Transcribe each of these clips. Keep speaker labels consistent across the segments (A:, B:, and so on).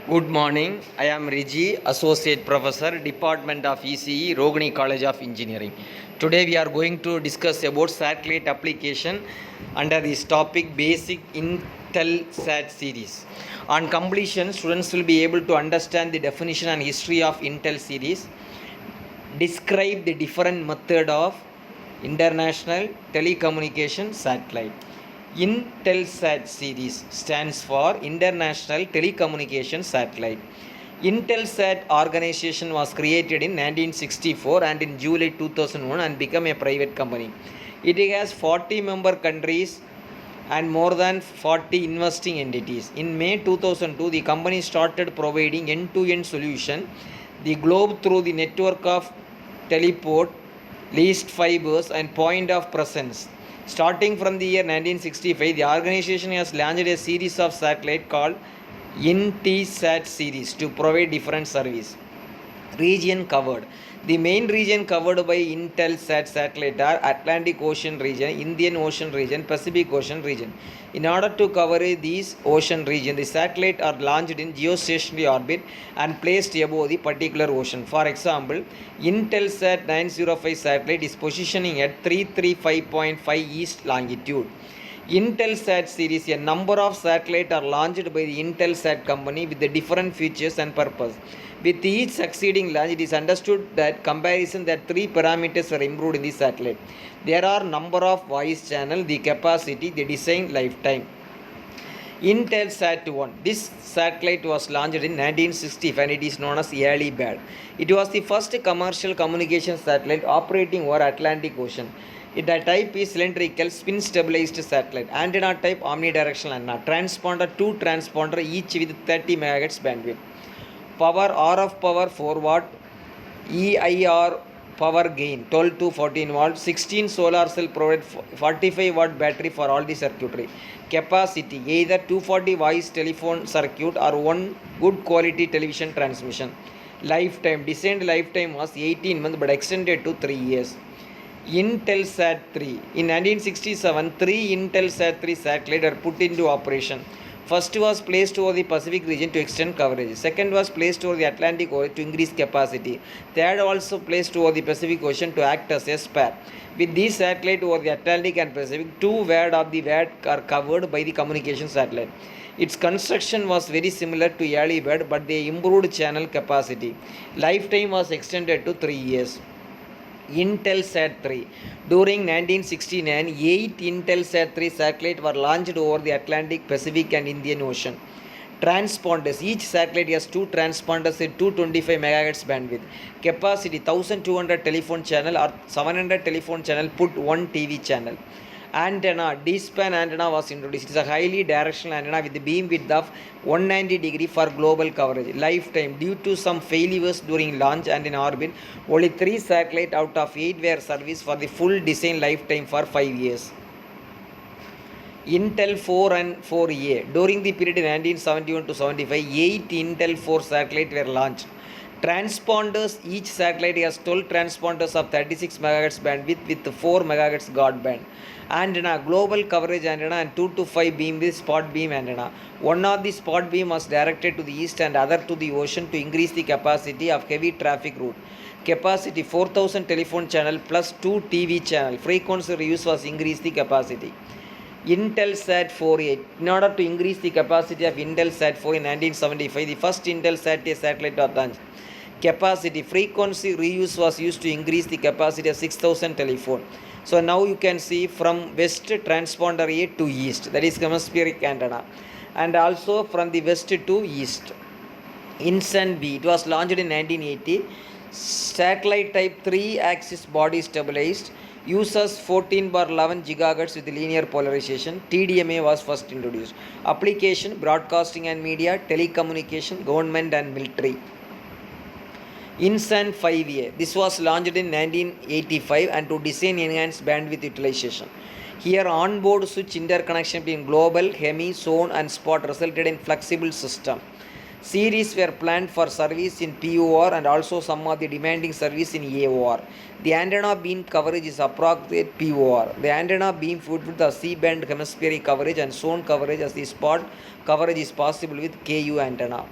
A: Good morning. I am Riji, Associate Professor, Department of ECE, Rogani College of Engineering. Today we are going to discuss about satellite application under this topic Basic Intelsat series. On completion, students will be able to understand the definition and history of Intel series, describe the different method of international telecommunication satellite. Intelsat series stands for International Telecommunication Satellite. Intelsat organization was created in 1964 and in July 2001 and became a private company. It has 40 member countries and more than 40 investing entities. In May 2002, the company started providing end-to-end solution the globe through the network of teleport, leased fibers and point of presence. Starting from the year 1965, the organization has launched a series of satellites called Intelsat series to provide different service. Region covered. The main region covered by Intelsat satellite are Atlantic Ocean region, Indian Ocean region, Pacific Ocean region. In order to cover these ocean region, the satellite are launched in geostationary orbit and placed above the particular ocean. For example, Intelsat 905 satellite is positioning at 335.5 east longitude. Intelsat series, a number of satellites are launched by the Intelsat company with the different features and purpose. With each succeeding launch, it is understood that comparison that three parameters are improved in the satellite. There are number of voice channel, the capacity, the design lifetime. Intelsat I. This satellite was launched in 1960 and it is known as early bird. It was the first commercial communication satellite operating over Atlantic Ocean. The type is cylindrical spin stabilized satellite. Antenna type omnidirectional antenna. Transponder 2 transponder each with 30 MHz bandwidth. Power RF power 4 watt. EIR power gain 12 to 14 watt. 16 solar cell provide 45 watt battery for all the circuitry. Capacity either 240 voice telephone circuit or one good quality television transmission. Lifetime designed lifetime was 18 months but extended to 3 years. Intelsat III. In 1967, three Intelsat III satellites were put into operation. First was placed over the Pacific region to extend coverage. Second was placed over the Atlantic Ocean to increase capacity. Third also placed over the Pacific Ocean to act as a spare. With these satellites over the Atlantic and Pacific, 2/3 of the WAD are covered by the communication satellite. Its construction was very similar to early bird, but they improved channel capacity. Lifetime was extended to 3 years. Intelsat III. During 1969, 8 Intelsat III satellites were launched over the Atlantic, Pacific and Indian Ocean. Transponders. Each satellite has 2 transponders at 225 MHz bandwidth. Capacity 1200 telephone channel or 700 telephone channel put 1 TV channel. Antenna, D-span antenna was introduced. It is a highly directional antenna with a beam width of 190 degree for global coverage. Lifetime, due to some failures during launch and in orbit, only 3 satellites out of 8 were serviced for the full design lifetime for 5 years. Intel 4 and 4A. During the period 1971 to 75, 8 Intel 4 satellites were launched. Transponders. Each satellite has 12 transponders of 36 MHz bandwidth with 4 MHz guard band. Antenna, global coverage antenna and 2 to 5 beam with spot beam antenna. One of the spot beam was directed to the east and other to the ocean to increase the capacity of heavy traffic route. Capacity 4000 telephone channel plus 2 TV channel. Frequency reuse was increased the capacity. Intelsat 4A. In order to increase the capacity of Intelsat 4 in 1975, the first Intelsat satellite was launched. Capacity, frequency reuse was used to increase the capacity of 6000 telephone. So now you can see from west transponder A to east, that is hemispheric antenna, and also from the west to east. Intelsat B, it was launched in 1980. Satellite type 3 axis body stabilized. Uses 14/11 GHz with linear polarization. TDMA was first introduced. Application, broadcasting and media, telecommunication, government and military. Intelsat 5A. This was launched in 1985 and to design enhanced bandwidth utilization. Here on-board switch interconnection between global, hemi, zone and spot resulted in flexible system. Series were planned for service in POR and also some of the demanding service in AOR. The antenna beam coverage is approximate POR. The antenna beam fitted with the C-band hemispheric coverage and zone coverage as the spot coverage is possible with KU antenna.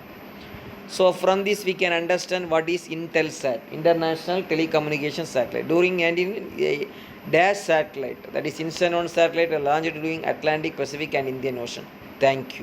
A: So from this we can understand what is Intelsat, International Telecommunication Satellite. During 19 a dash satellite, that is instant on satellite, launched during Atlantic, Pacific and Indian Ocean. Thank you.